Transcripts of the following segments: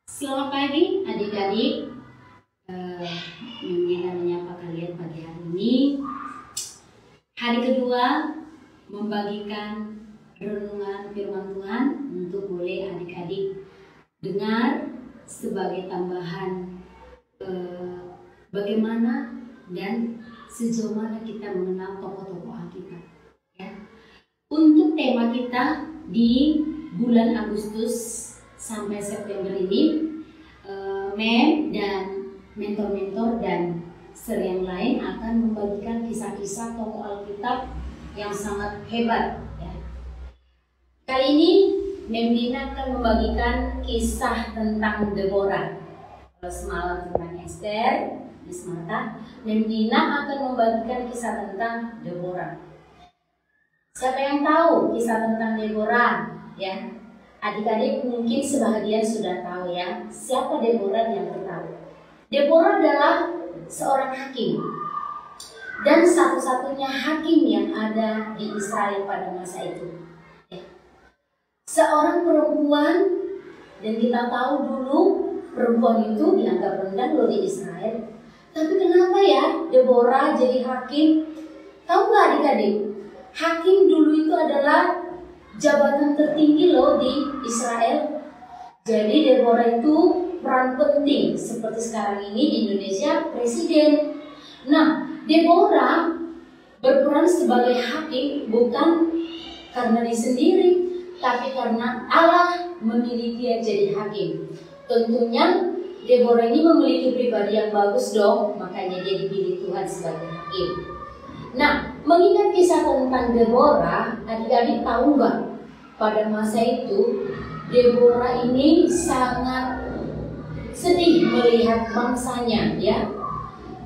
Selamat pagi adik-adik. Mimin menyapa kalian pagi hari ini. Hari kedua membagikan renungan firman Tuhan untuk boleh adik-adik dengar sebagai tambahan bagaimana dan sejauh mana kita mengenal tokoh-tokoh Alkitab. Ya. Untuk tema kita di bulan Agustus sampai September ini, Mem dan mentor-mentor dan seri yang lain akan membagikan kisah-kisah tokoh Alkitab yang sangat hebat. Ya. Kali ini Mem Dina akan membagikan kisah tentang Deborah. Kalau semalam tentang Esther, Miss Martha, Mem Dina akan membagikan kisah tentang Deborah. Siapa yang tahu kisah tentang Deborah? Ya. Adik-adik mungkin sebagian sudah tahu ya, siapa Deborah yang tahu. Deborah adalah seorang hakim dan satu-satunya hakim yang ada di Israel pada masa itu. Ya. Seorang perempuan, dan kita tahu dulu perempuan itu dianggap rendah loh di Israel. Tapi kenapa ya Deborah jadi hakim? Tahu nggak adik-adik? Hakim dulu itu adalah jabatan tertinggi loh di Israel. Jadi Deborah itu peran penting seperti sekarang ini di Indonesia presiden. Nah, Deborah berperan sebagai hakim bukan karena dia sendiri, tapi karena Allah memilih dia jadi hakim. Tentunya Deborah ini memiliki pribadi yang bagus dong, makanya dia dipilih Tuhan sebagai hakim. Nah, mengingat kisah tentang Deborah, adik-adik tahu nggak? Pada masa itu, Deborah ini sangat sedih melihat bangsanya ya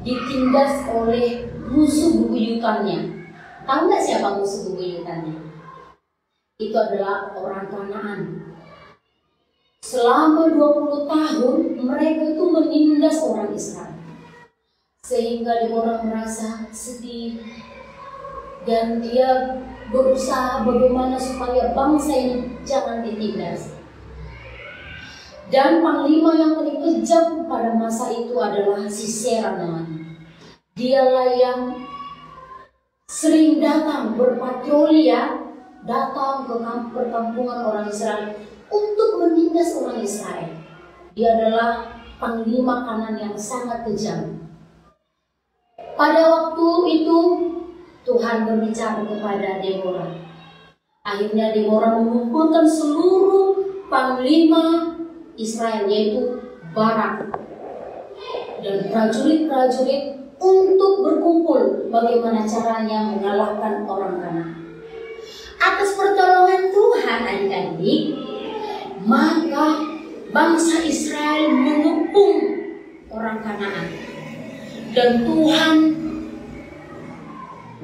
ditindas oleh musuh bebuyutannya. Tahu nggak siapa musuh bebuyutannya? Itu adalah orang Kanaan. Selama 20 tahun mereka itu menindas orang Israel. Sehingga Deborah merasa sedih dan dia berusaha bagaimana supaya bangsa ini jangan ditindas. Dan panglima yang paling kejam pada masa itu adalah Sisera namanya. Dialah yang sering datang berpatroli ya, datang ke perkampungan orang Israel untuk menindas orang Israel. Dia adalah panglima kanan yang sangat kejam. Pada waktu itu Tuhan berbicara kepada Deborah. Akhirnya Deborah mengumpulkan seluruh panglima Israel, yaitu Barak dan prajurit-prajurit untuk berkumpul bagaimana caranya mengalahkan orang Kanaan. Atas pertolongan Tuhan adik-adik, maka bangsa Israel mengepung orang Kanaan. Dan Tuhan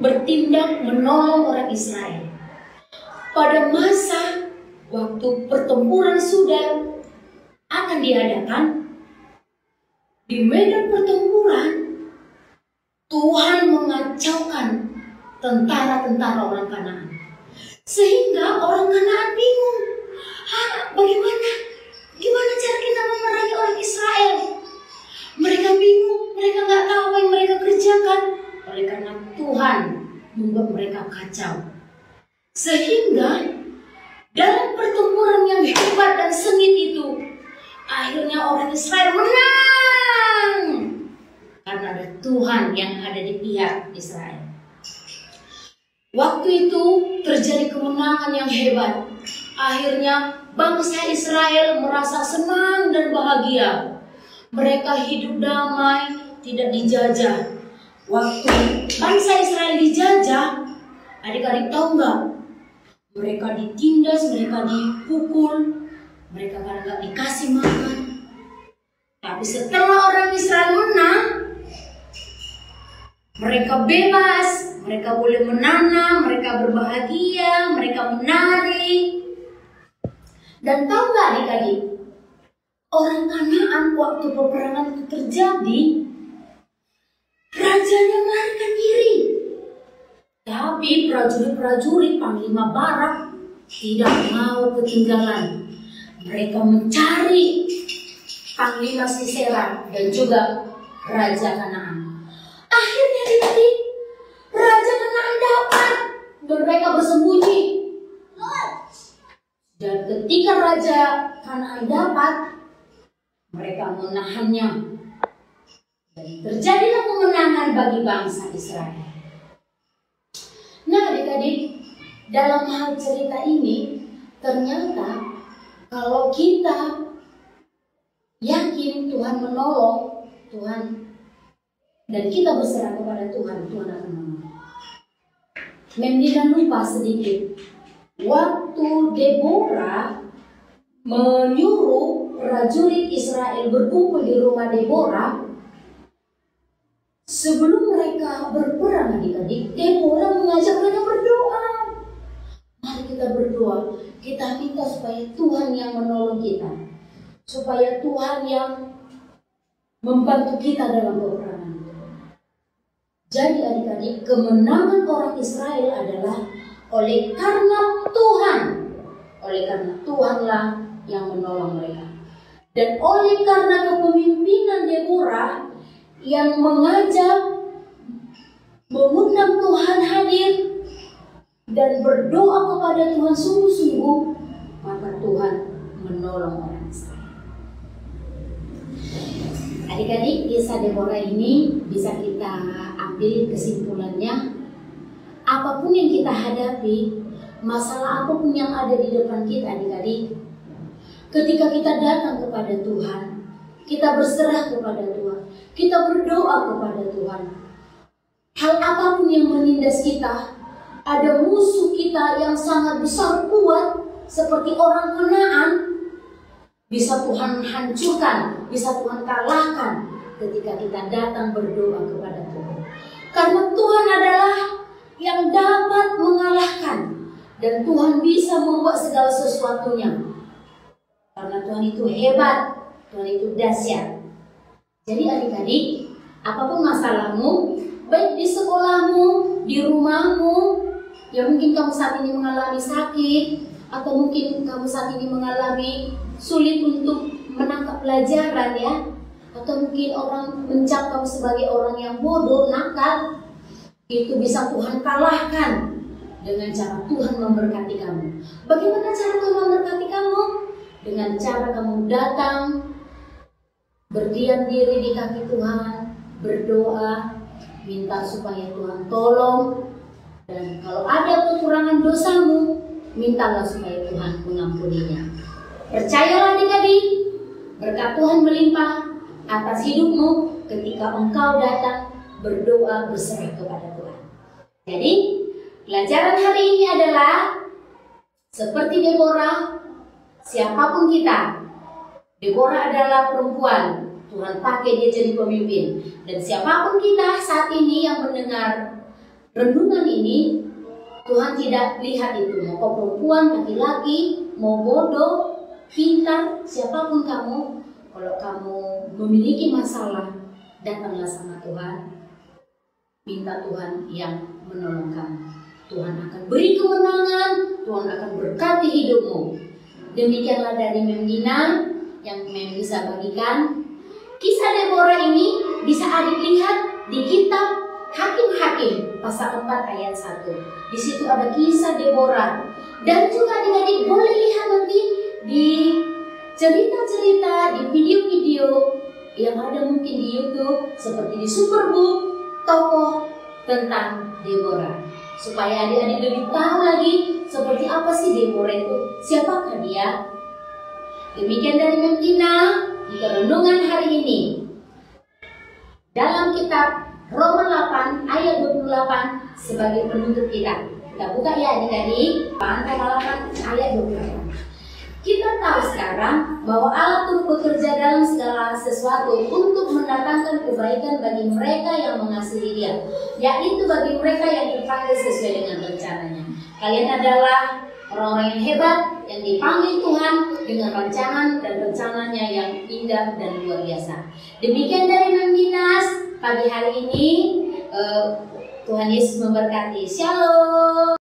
bertindak menolong orang Israel. Pada masa waktu pertempuran sudah akan diadakan, di medan pertempuran Tuhan mengacaukan tentara-tentara orang Kanaan. Sehingga orang Kanaan bingung. Gimana cara kita memerangi orang Israel? Mereka bingung, mereka nggak tahu apa yang mereka kerjakan. Oleh karena Tuhan membuat mereka kacau. Sehingga dalam pertempuran yang hebat dan sengit itu, akhirnya orang Israel menang. Karena ada Tuhan yang ada di pihak Israel. Waktu itu terjadi kemenangan yang hebat. Akhirnya bangsa Israel merasa senang dan bahagia. Mereka hidup damai, tidak dijajah. Waktu bangsa Israel dijajah, adik-adik tahu nggak? Mereka ditindas, mereka dipukul, mereka kadang nggak dikasih makan. Tapi setelah orang Israel menang, mereka bebas, mereka boleh menanam, mereka berbahagia, mereka menari. Dan tahu nggak adik-adik? Orang Kanaan waktu peperangan itu terjadi, rajanya melarikan diri. Tapi prajurit-prajurit panglima Barak tidak mau ketinggalan. Mereka mencari panglima Sisera, dan juga Raja Kanaan. Akhirnya adik-adik, Raja Kanaan dapat dan mereka bersembunyi. Dan ketika Raja Kanaan dapat, mereka menahannya. Dan terjadilah kemenangan bagi bangsa Israel. Nah adik-adik, dalam hal cerita ini, ternyata kalau kita yakin Tuhan menolong, dan kita berserah kepada Tuhan, Tuhan akan menolong. Memdina lupa sedikit. Waktu Deborah menyuruh prajurit Israel berkumpul di rumah Deborah, sebelum mereka berperang adik-adik, Deborah mengajak mereka berdoa. Mari kita berdoa, kita minta supaya Tuhan yang menolong kita, supaya Tuhan yang membantu kita dalam peperangan. Jadi adik-adik, kemenangan orang Israel adalah oleh karena Tuhan. Oleh karena Tuhanlah yang menolong mereka. Dan oleh karena kepemimpinan Deborah yang mengajak, mengundang Tuhan hadir dan berdoa kepada Tuhan sungguh-sungguh, maka Tuhan menolong orang Israel. Adik-adik, kisah Deborah ini bisa kita ambil kesimpulannya. Apapun yang kita hadapi, masalah apapun yang ada di depan kita adik-adik, ketika kita datang kepada Tuhan, kita berserah kepada Tuhan, kita berdoa kepada Tuhan, hal apapun yang menindas kita, ada musuh kita yang sangat besar kuat seperti orang Kanaan, bisa Tuhan hancurkan, bisa Tuhan kalahkan ketika kita datang berdoa kepada Tuhan. Karena Tuhan adalah yang dapat mengalahkan, dan Tuhan bisa membuat segala sesuatunya. Karena Tuhan itu hebat, Tuhan itu dahsyat. Jadi adik-adik, apapun masalahmu, baik di sekolahmu, di rumahmu, ya mungkin kamu saat ini mengalami sakit, atau mungkin kamu saat ini mengalami sulit untuk menangkap pelajaran ya, atau mungkin orang mencap kamu sebagai orang yang bodoh, nakal, itu bisa Tuhan kalahkan dengan cara Tuhan memberkati kamu. Bagaimana cara Tuhan memberkati kamu? Dengan cara kamu datang, berdiam diri di kaki Tuhan, berdoa, minta supaya Tuhan tolong, dan kalau ada kekurangan dosamu, mintalah supaya Tuhan mengampuninya. Percayalah adik-adik, berkat Tuhan melimpah atas hidupmu ketika engkau datang berdoa berserah kepada Tuhan. Jadi pelajaran hari ini adalah seperti Deborah, siapapun kita, Deborah adalah perempuan, Tuhan pakai dia jadi pemimpin. Dan siapapun kita saat ini yang mendengar renungan ini, Tuhan tidak lihat itu, mau kau perempuan, laki-laki, mau bodoh, pintar, siapapun kamu, kalau kamu memiliki masalah, datanglah sama Tuhan, minta Tuhan yang menolong kamu. Tuhan akan beri kemenangan, Tuhan akan berkati hidupmu. Demikianlah dari Memdina yang Mem bisa bagikan. Kisah Deborah ini bisa adik lihat di kitab Hakim-Hakim pasal 4 ayat 1. Di situ ada kisah Deborah. Dan juga adik-adik boleh lihat nanti di cerita-cerita, di video-video yang ada mungkin di YouTube, seperti di Superbook, tokoh tentang Deborah, supaya adik-adik lebih tahu lagi seperti apa sih Deborah itu, siapakah dia. Demikian dari Memdina di renungan hari ini dalam kitab Roma 8 ayat 28 sebagai penutup kita. Kita buka ya adik-adik, tanggal 8 ayat 28. Kita tahu sekarang bahwa Allah turut bekerja dalam segala sesuatu untuk mendatangkan kebaikan bagi mereka yang mengasihi Dia, yaitu bagi mereka yang dipanggil sesuai dengan rencananya. Kalian adalah orang-orang yang hebat, yang dipanggil Tuhan dengan rancangan dan rencananya yang indah dan luar biasa. Demikian dari Memdinas pagi hari ini. Tuhan Yesus memberkati. Shalom.